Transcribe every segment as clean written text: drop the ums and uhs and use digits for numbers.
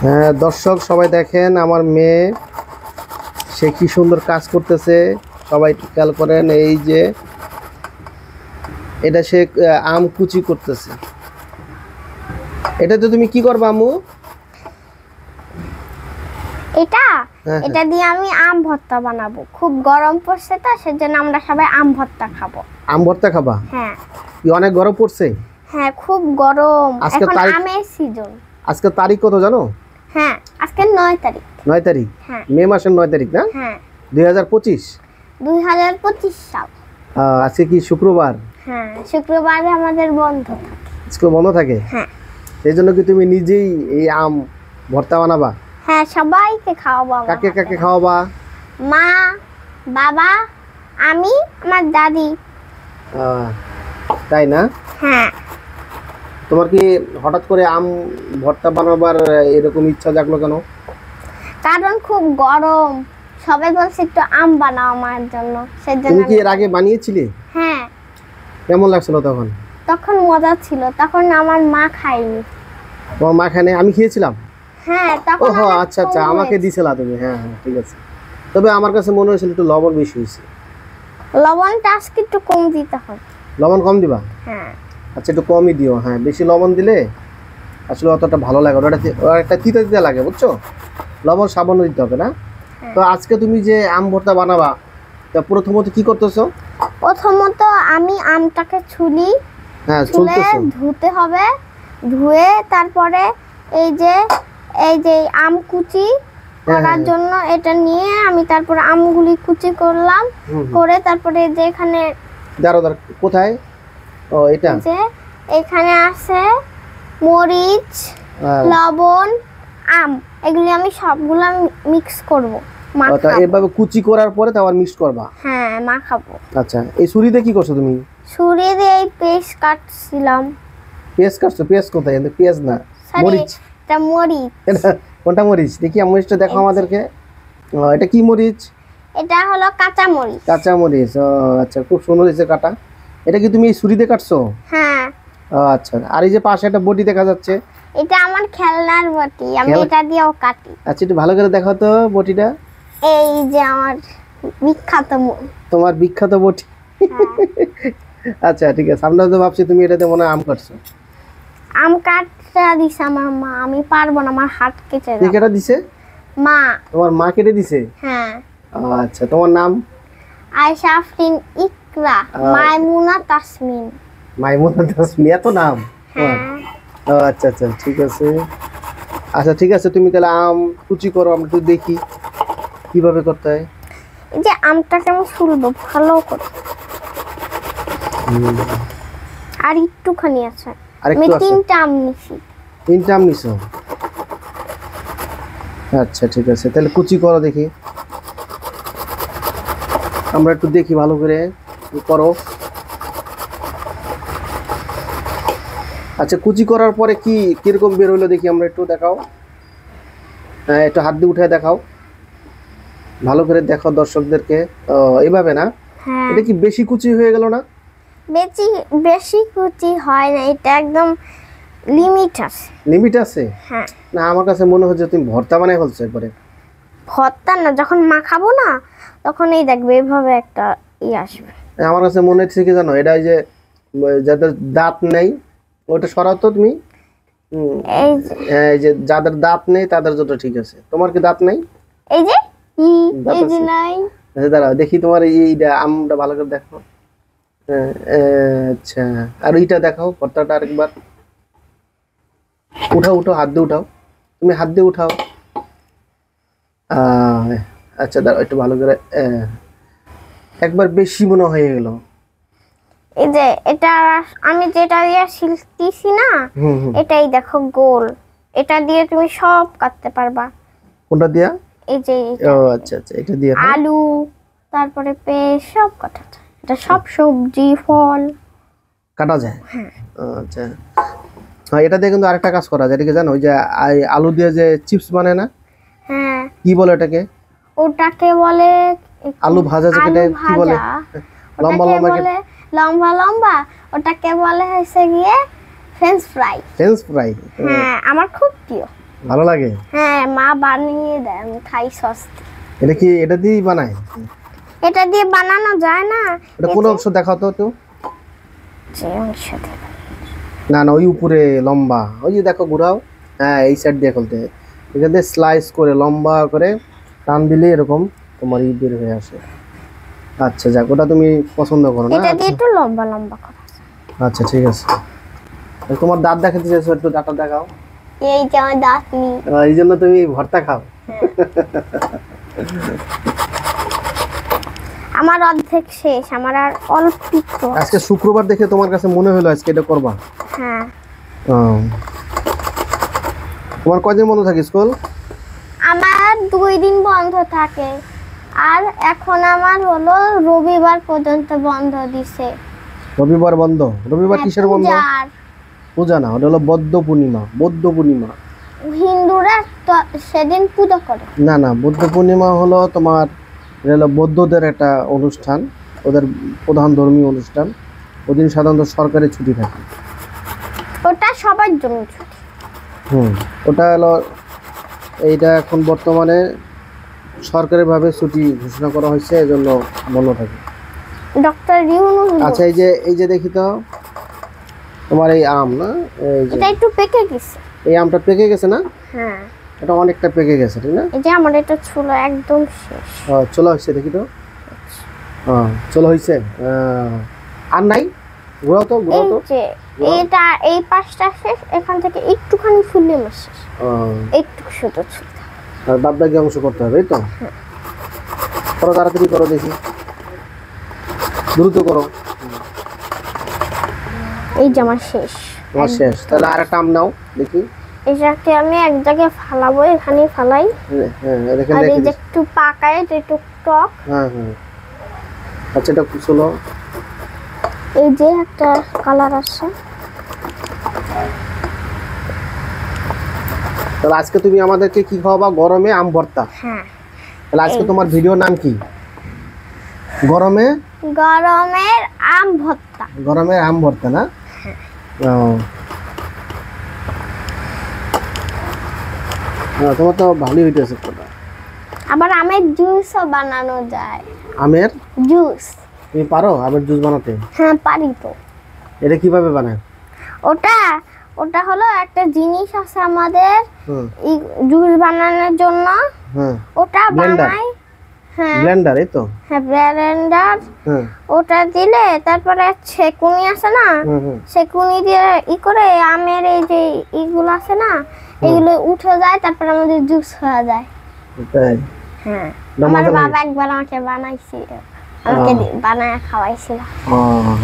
হ্যাঁ দর্শক সবাই দেখেন আমার মেয়ে সে কি সুন্দর কাজ করতেছে। সবাই খেয়াল করেন, এই যে এটা সে আম কুচি করতেছে। এটা তো তুমি কি করবা আম্মু? এটা দিয়ে আমি আম ভর্তা বানাবো। খুব গরম পড়ছে তো, সেজন্য আমরা সবাই আম ভর্তা খাবো। আম ভর্তা খাবা? হ্যাঁ। কি অনেক গরম পড়ছে? হ্যাঁ খুব গরম, আজকে এখন তারিখ আমের সিজন। আজকে তারিখ কত জানো? হ্যাঁ আজকে 9 তারিখ। 9 তারিখ? হ্যাঁ মে মাসের 9 তারিখ না? হ্যাঁ 2025। 2025 সাল। আজকে কি শুক্রবার? হ্যাঁ শুক্রবারে আমাদের বন্ধ থাকে। স্কুল বন্ধ থাকে? হ্যাঁ। সেই জন্য কি তুমি নিজেই এই আম ভর্তা বানাবা? হ্যাঁ সবাইকে খাওয়াবো। কাকে কাকে খাওয়াবা? মা, বাবা, আমি, আমার দাদি। তাই না? হ্যাঁ। তোমার কি হঠাৎ করে আম ভর্তা বানাবার এরকম ইচ্ছা জাগলো কেন? কারণ খুব গরম, সবাই বলছে একটু আম বানাও আমার জন্য, সেজন্য। তুমি কি এর আগে বানিয়েছিলে? হ্যাঁ। কেমন লাগছিল তখন? তখন মজা ছিল, তখন আমার মা খায়নি। তোমার মা খায়নি, আমি খেয়েছিলাম? হ্যাঁ তখন। ওহো আচ্ছা আচ্ছা, আমাকে দিছিলা তুমি। হ্যাঁ হ্যাঁ ঠিক আছে। তবে আমার কাছে মনে হয়েছিল একটু লবণ বেশি হয়েছে। লবণটা আজকে একটু কম দিতে হবে। লবণ কম দিবা? হ্যাঁ। আচ্ছা একটু কমই দিও। হ্যাঁ বেশি লবণ দিলে আসলে অতটা ভালো লাগে, ওটা একটা তিতা তিতা লাগে, বুঝছো? লবণ সামান্য দিতে হবে না? তো আজকে তুমি যে আম ভর্তা বানাবা, তা প্রথমত কি করতেছো? প্রথমত আমি আমটাকে ছুলি। হ্যাঁ ছুলে ধুতে হবে। ধুয়ে তারপরে এই যে আম কুচি করার জন্য এটা নিয়ে আমি তারপরে আমগুলি কুচি করলাম। করে তারপরে যে এখানে দাঁড়াও কোথায়? ও এটা যে এখানে আছে মরিচ, লবণ, আম, এগুলি আমি সবগুলো মিক্স করব। আচ্ছা এভাবে কুচি করার পরে তারপর মিক্স করবা? হ্যাঁ মাখাবো। আচ্ছা এই ছুরিতে কি করছো তুমি? ছুরি দিয়ে এই পেস্ট কাটছিলাম। পেঁয়াজ কাটছো? পেঁয়াজ কোথায়? পেঁয়াজ না, মরিচ। এটা মরিচ। এটা কোনটা মরিচ? দেখি মরিচটা দেখো আমাদেরকে। এটা কি মরিচ? এটা হলো কাঁচা মরিচ। কাঁচা মরিচ। আচ্ছা খুব সুন্দর হয়েছে কাটা। এটা কি তুমি এই ছুরিতে কাটছো? হ্যাঁ। আচ্ছা আর এই যে পাশে একটা বটি দেখা যাচ্ছে, এটা আমার খেলনার বটি, আমি এটা দিয়েও কাটি। আচ্ছা একটু ভালো করে দেখাও তো বটিটা। এই যে আমার বিখ্যাত তোমার বিখ্যাত বটি। আচ্ছা ঠিক আছে, আমরা তো ভাবছি তুমি এটাতে মনে হয় আম কাটছো। আম কাটটা দিছে আমার মা, আমি পারবো না, আমার হাত কেটে যাবে। কেটে দিছে? মা। তোমার মা কেটে দিছে? হ্যাঁ। আচ্ছা তোমার নাম? আয়েশা আফরিন ইকরা মাইমুনা তাসমিন। মাইমুনা তাসমিন, এত নাম? হ্যাঁ। আচ্ছা আচ্ছা ঠিক আছে। আচ্ছা ঠিক আছে, তুমি তাহলে আম কুচি করো, আমরা একটু দেখি কিভাবে করতে হয়। এই যে আমটাকে আমি ছুলবো ভালো করে। আর একটুখানি আছে, আমি 3টা আম নিছি। 3টা আম নিছো? আচ্ছা ঠিক আছে, তাহলে কুচি করো দেখি, আমরা একটু দেখি ভালো করে করো। আচ্ছা কুচি করার পরে কি কিরকম বের হইলো দেখি, আমরা একটু দেখাও। হ্যাঁ একটু হাত দিয়ে উঠে দেখাও, ভালো করে দেখাও দর্শকদেরকে। এইভাবে না? হ্যাঁ। এটা কি বেশি কুচি হয়ে গেল না? বেশি কুচি হয় না, এটা একদম লিমিট আছে। লিমিট আছে? হ্যাঁ। না আমার কাছে মনে হচ্ছে তুমি ভর্তা বানাই ফেলছো একবারে। ভর্তা না, যখন মাখাবো না তখন এই দেখবে এইভাবে একটা আসবে। আমার কাছে মনে হচ্ছে কি জানো, এটা যে যাদের দাঁত নেই ওটা সরাও তো তুমি। এই যে যাদের দাঁত নেই তাদের জন্য ঠিক আছে। তোমার কি দাঁত নেই? এই যে নাই। আচ্ছা দাঁড়াও দেখি তোমার এইটা আমটা ভালো করে দেখো। আচ্ছা আর এইটা দেখাও, ভর্তাটা আরেকবার উঠাও, হাত দিয়ে উঠাও, তুমি হাত দিয়ে উঠাও। আচ্ছা দাঁড়াও একটু ভালো করে, একবার বেশি মনে হয়ে গেল। এই যে এটা আমি যেটা দিয়ে শিলতেছি না, এটাই দেখো গোল, এটা দিয়ে তুমি সব কাটতে পারবা। কোনটা দিয়া? এই যে আচ্ছা আচ্ছা এটা দিয়ে আলু, তারপরে পেঁয়াজ সব কাটা যায়, এটা সব সবজি ফল কাটা যায়। আচ্ছা হ্যাঁ এটা দিয়ে কিন্তু আরেকটা কাজ করা যায়, এটাকে জানো? ওই যে আলু দিয়ে যে চিপস বানায় না? হ্যাঁ। কি বলে ওটাকে? ওটাকে বলে আলু ভাজা, যেটা কি বলে লম্বা লম্বা, ওটাকে বলে হচ্ছে গিয়ে ফ্রেঞ্চ ফ্রাই। French fry? হ্যাঁ আমার খুব প্রিয়। ভালো লাগে? হ্যাঁ, মা বানিয়ে দেয়, আমি খাই সস। এটা কি এটা দিয়েই বানায়? এটা দিয়ে বানানো যায় না। এটা কোন অংশ দেখাও তো একটু। যে অংশ দিয়ে। না না, ওই উপরে লম্বা, ওই যে দেখো ঘুরাও। হ্যাঁ, এই সাইড দিয়ে খুলতে, এখান দিয়ে স্লাইস করে লম্বা করে টান দিলে এরকম তোমার বের হয়ে আসে। আচ্ছা যাক, ওটা তুমি পছন্দ করো না? এটা দিয়ে একটু লম্বা লম্বা করা। আচ্ছা ঠিক আছে। তোমার দাঁত দেখাতে চাইছো, একটু দাঁতটা দেখাও। এই যে আমার দাঁত নেই। এই জন্য তুমি ভর্তা খাও। আমার অর্ধেক শেষ, আমার আর অল্প একটু। আজকে শুক্রবার দেখে তোমার কাছে মনে হলো আজকে এটা করবা? হ্যাঁ। তোমার কয়দিন বন্ধ থাকে স্কুল? আমার 2 দিন বন্ধ থাকে, আর এখন আমার হলো রবিবার পর্যন্ত বন্ধ দিছে। রবিবার বন্ধ? রবিবার কিসের বন্ধ? পূজার। পূজা না, ওটা হলো বৌদ্ধ পূর্ণিমা। বৌদ্ধ পূর্ণিমা হিন্দুরা তো সেদিন পূজা করে। না না, বৌদ্ধ পূর্ণিমা হলো তোমার, এটা হলো বৌদ্ধদের একটা অনুষ্ঠান, ওদের প্রধান ধর্মীয় অনুষ্ঠান। ওদিন সাধারণত সরকারি ছুটি থাকে। ওটা সবার জন্য ছুটি। ওটা হলো, এইটা এখন বর্তমানে সরকারিভাবে ছুটি ঘোষণা করা হয়েছে, এজন্য বন্ধ থাকে। ডক্টর ইউনূস। আচ্ছা, এই যে দেখি তো তোমার এই আম না, এই যে এটা একটু পেকে গেছে। এই আমটা পেকে গেছে না? হ্যাঁ, এটা অনেকটা পেকে গেছে, ঠিক না? এই যে আমার এটা ছিল একদম শেষ। চলো হয়েছে, দেখি তো। চলো হয়েছে। আর নাই, ঘুরাও তো, ঘুরাও এই তো। যে এটা, এই পাশটা শেষ, এখান থেকে একটুখানি ফুললে আমার শেষ। একটু শুধু ছিল। আর বাদ বাকি অংশ করতে হবে, এই তো। করো, তাড়াতাড়ি করো, দেখি, দ্রুত করো। এই যে আমার শেষ। তোমার শেষ? তাহলে আর একটা আম নাও, দেখি। এটাকে আমি এক জায়গায় ফালাবো, এখানে ফালাই। হ্যাঁ, দেখেন, আর এই দেখি। যে একটু পাকায়, এটা একটু টক। হ্যাঁ। আচ্ছা, এটা চলো। এই যে একটা কালার আছে। তাহলে আজকে তুমি আমাদেরকে কি খাওয়াবা? গরমে আম ভর্তা। হ্যাঁ। তাহলে আজকে তোমার ভিডিওর নাম কি? গরমের আম ভর্তা। গরমের আম ভর্তা না? তোমার তো ভালোই হইতেছে। আবার আমের জুসও বানানো যায়। আমের জুস? তুমি পারো আমের জুস বানাতে? হ্যাঁ, পারি তো। এটা কিভাবে বানায়? ওটা হলো একটা জিনিস আছে আমাদের জুস বানানোর জন্য। ওটা বানাই। হ্যাঁ, ব্লেন্ডার, এই তো। হ্যাঁ, ব্লেন্ডার। ওটা দিলে তারপরে ছেকুনি আছে না, ছেকুনি দিয়ে করে আমের এই যে ইগুলো আছে না, এগুলো উঠে যায়, তারপরে আমাদের জুস হয়ে যায়। তাই? হ্যাঁ, আমার বাবা একবার আমাকে বানাইছিল, আমাকে বানায় খাওয়াইছিল।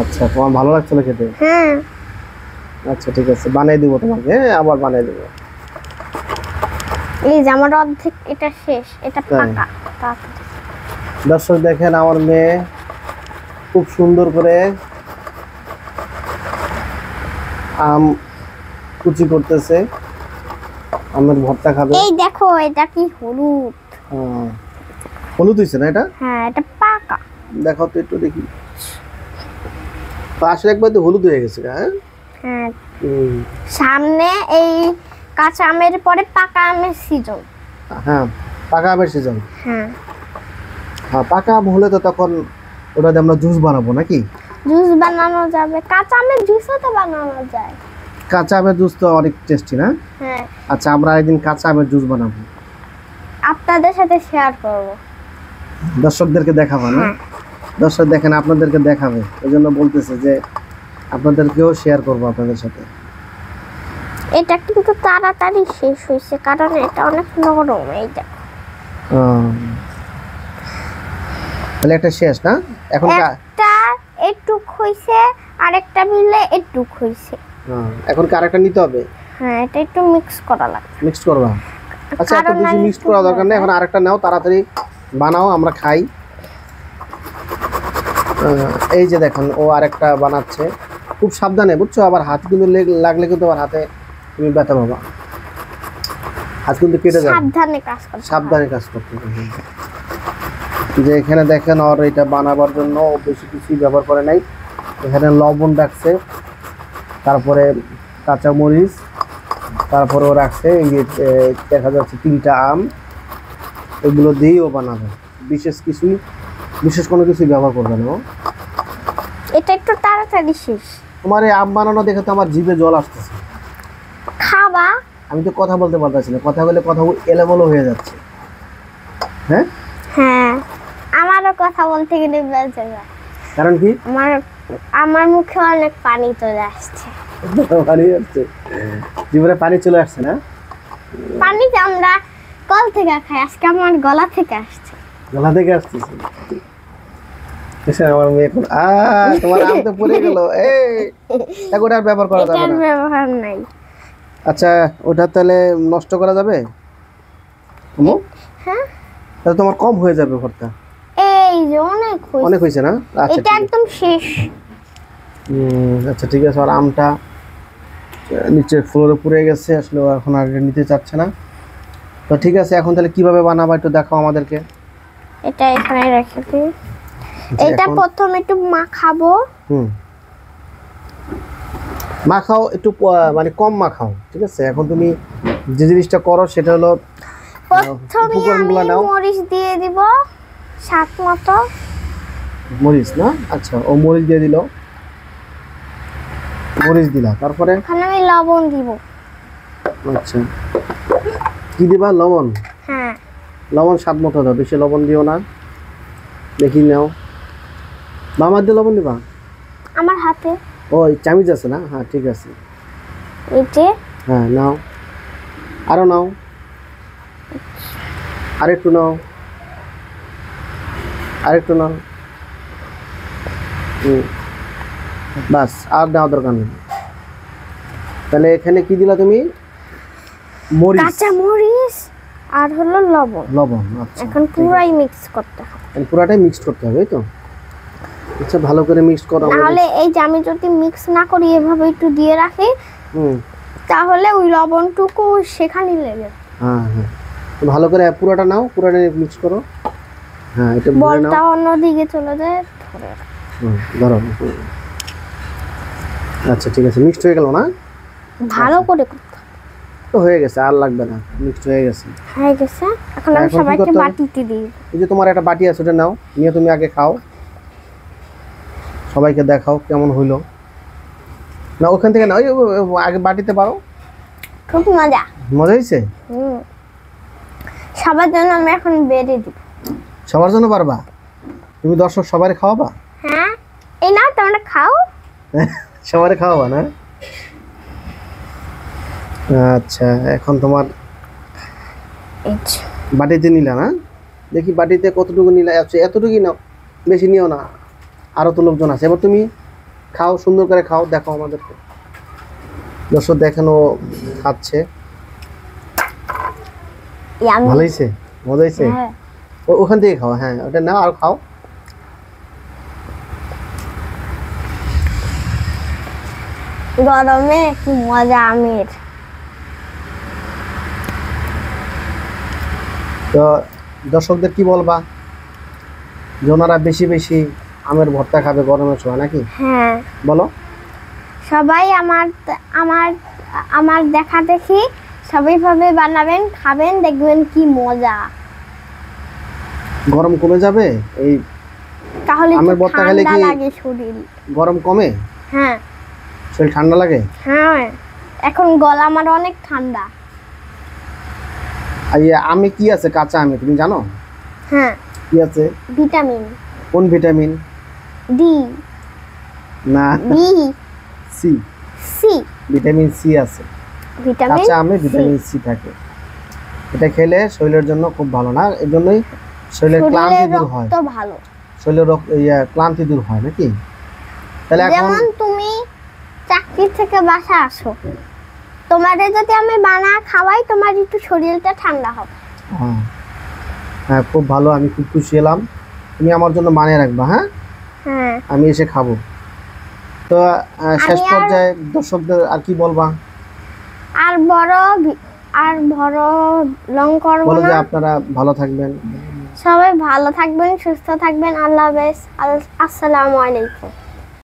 আচ্ছা, তোমার ভালো লাগছিল খেতে? হ্যাঁ। আচ্ছা ঠিক আছে, বানিয়ে দিব তোমাকে, আবার বানিয়ে দেব। এই যে আমার অর্ধেক এটা শেষ, এটা পাকা। দর্শক দেখেন, আমার মেয়ে খুব সুন্দর করে আম কুচি করতেছে, আমের ভর্তা খাবে। এই দেখো, এটা কি হলুদ? হলুদ হয়েছে না এটা? হ্যাঁ, এটা পাকা। দেখো তো একটু, দেখি। আসলে একবার তো হলুদ হয়ে গেছে। হ্যাঁ, সামনে এই কাঁচা আমের পরে পাকা আমের সিজন। হ্যাঁ, পাকা আমের সিজন। হ্যাঁ, পাকা আম হলে তো তখন ওটা দিয়ে আমরা জুস বানাবো নাকি? জুস বানানো যাবে, কাঁচা আমের জুসও তো বানানো যায়। কাঁচা আমের জুস তো অনেক টেস্টি না? হ্যাঁ। আচ্ছা, আমরা একদিন কাঁচা আমের জুস বানাবো, আপনাদের সাথে শেয়ার করব। দর্শকদেরকে দেখাবো না? দর্শক দেখেন, আপনাদেরকে দেখাবে, এই জন্য বলতেছে যে আপনাদেরকেও শেয়ার করবো আপনাদের সাথে। এটা কিন্তু তাড়াতাড়ি শেষ হয়েছে, কারণ এটা অনেক নরম। এই দেখো, তাহলে একটা শেষ না? এখন একটা একটু হইছে, আরেকটা মিলে একটু হইছে। এখন কি আরেকটা নিতে হবে? হ্যাঁ, এটা একটু মিক্স করা লাগবে। মিক্স করবা? আচ্ছা, এত বেশি মিক্স করা দরকার নেই, এখন আরেকটা নাও, তাড়াতাড়ি বানাও, আমরা খাই। এই যে দেখেন, ও আরেকটা বানাচ্ছে, খুব সাবধানে, বুঝছো? আবার হাত কিন্তু লাগলে কিন্তু আবার হাতে তুমি ব্যথা পাবা, হাত কিন্তু কেটে যাবে। সাবধানে কাজ করতে হবে। যে এখানে দেখেন, আর এটা বানাবার জন্য বেশি কিছুই ব্যবহার করে নাই। এখানে লবণ রাখছে, তারপরে কাঁচামরিচ, তারপরেও রাখছে এই যে দেখা যাচ্ছে 3টা আম, এগুলো দিয়েই ও বানাবে। বিশেষ কোনো কিছুই ব্যবহার করবে না ও। এটা একটু তাড়াতাড়ি শেষ। তোমার এই আম বানানো দেখে তো আমার জিভে জল আসতেছে। খাবা? আমি তো কথা বলতে পারতেছি না, কথা বলে কথা এলোমেলো হয়ে যাচ্ছে। হ্যাঁ হ্যাঁ, আমারও কথা বলতে গেলে বেজে যায়। কারণ কি? আমার মুখে অনেক পানি চলে আসছে। পানি আসছে, জিভে পানি চলে আসছে না? পানিটা আমরা কল থেকে খাই, আজকে আমার গলা থেকে আসছে। গলা থেকে আসতেছে। এসে আমার মেয়ে এখন তোমার আম তো পড়ে গেল, ওটা আর ব্যবহার করা যাবে এটার না। ব্যবহার নাই। আচ্ছা, ওটা তাহলে নষ্ট করা যাবে? হ্যাঁ, তাহলে তোমার কম হয়ে যাবে ভর্তা। এই যে অনেক হয়েছে না? আচ্ছা এটা একদম শেষ। আচ্ছা ঠিক আছে। আর আমটা নিচে ফ্লোরে পড়ে গেছে, আসলে ও এখন আর নিতে চাচ্ছে না। তো ঠিক আছে, এখন তাহলে কিভাবে বানাবো একটু দেখাও আমাদেরকে। এটা এখানে রেখে দিই। এটা প্রথম একটু মাখাবো। মাখাও একটু, মানে কম মাখাও, ঠিক আছে? এখন তুমি যে জিনিসটা করো সেটা হলো প্রথমে আমি মরিচ দিয়ে দিব স্বাদ মতো। মরিচ না? আচ্ছা, ও মরিচ দিয়ে দিল, মরিচ দিলা, তারপরে এখানে আমি লবণ দিব। আচ্ছা, কি দিবা? লবণ? হ্যাঁ, লবণ স্বাদ মতো দাও, বেশি লবণ দিও না। দেখি নাও, মামার দিয়ে লবণ দিবা? আমার হাতে ওই চামিচ আছে না? হ্যাঁ ঠিক আছে, এই যে। হ্যাঁ নাও, আরো নাও, আরেকটু নাও, আরেকটু নাও। বাস, আর দেওয়া দরকার নেই। তাহলে এখানে কি দিলা তুমি? মরিচ, কাঁচা মরিচ আর হলো লবণ। লবণ। আচ্ছা, এখন পুরাই মিক্স করতে হবে। পুরাটাই মিক্স করতে হবে, তো আচ্ছা, ভালো করে মিক্স করো। নাহলে এই যে আমি যদি মিক্স না করি, এভাবে একটু দিয়ে রাখি, তাহলে ওই লবণটুকু সেখানেই লেগে। হ্যাঁ হ্যাঁ, ভালো করে পুরোটা নাও, পুরোটা মিক্স করো। হ্যাঁ, এটা বলটা অন্যদিকে চলে যায়, ধরে ধরো। আচ্ছা ঠিক আছে, মিক্সড হয়ে গেল না? ভালো করে করতে তো হয়ে গেছে, আর লাগবে না, মিক্সড হয়ে গেছে। হয়ে গেছে। এখন আমি সবাইকে বাটিতে দিই। এই যে তোমার একটা বাটি আছে, ওটা নাও, নিয়ে তুমি আগে খাও, সবাইকে দেখাও কেমন হইলো। না ওখান থেকে না, আগে বাটিতে পারো। খুব মজা। মজা হয়েছে? সবার জন্য আমি এখন বেড়ে দিব। সবার জন্য পারবা? তুমি দর্শক সবারই খাওয়াবা? হ্যাঁ, এই নাও, তোমরা খাও। সবারই খাওয়াবা না? আচ্ছা, এখন তোমার বাটিতে নিলা না? দেখি বাটিতে কতটুকু নিলা। আচ্ছা, এতটুকুই নাও, বেশি নিও না, আরো তো লোকজন আছে। এবার তুমি খাও, সুন্দর করে খাও, দেখো আমাদেরকে। দর্শক দেখেন ও খাচ্ছে। ভালো হয়েছে? মজা হয়েছে? ওখান থেকে খাও। হ্যাঁ, ওটা নাও আর খাও। গরমে কি মজা আমের। তো দর্শকদের কি বলবা যে ওনারা বেশি বেশি আমের ভর্তা খাবে গরমের সময়, নাকি? হ্যাঁ, বলো। সবাই আমার আমার আমার দেখা দেখি সবাই ভাবে বানাবেন, খাবেন, দেখবেন কি মজা। গরম কমে যাবে এই তাহলে আমের ভর্তা খেলে কি লাগে শরীর? গরম কমে? হ্যাঁ, শরীর ঠান্ডা লাগে? হ্যাঁ, এখন গলা আমার অনেক ঠান্ডা। আর আমে কি আছে? কাঁচা আমে তুমি জানো? হ্যাঁ, কি আছে? ভিটামিন। কোন ভিটামিন? ডি না, B C. C, vitamin C আছে ভিটামিন। কাঁচা আমে, ভিটামিন সি থাকে। এটা খেলে শরীরের জন্য খুব ভালো। না, এর জন্যই শরীরের ক্লান্তি দূর হয়। তো ভালো, শরীরের ক্লান্তি দূর হয়, নাকি? তাহলে এখন যেমন তুমি চাকরি থেকে বাসা আসো, তোমারে যদি আমি বানা খাওয়াই, তোমার একটু শরীরটা ঠান্ডা হবে। হ্যাঁ, খুব ভালো, আমি খুব খুশি হলাম। তুমি আমার জন্য বানিয়ে রাখবা। হ্যাঁ, হ্যাঁ, আমি এসে খাবো। তো শেষ পর্যায়ে দর্শকদের আর কি বলবা? আর বড় লং করব বলো যে না। আপনারা ভালো থাকবেন, সবাই ভালো থাকবেন, সুস্থ থাকবেন। আল্লাহ হাফেজ। আসসালামু আলাইকুম।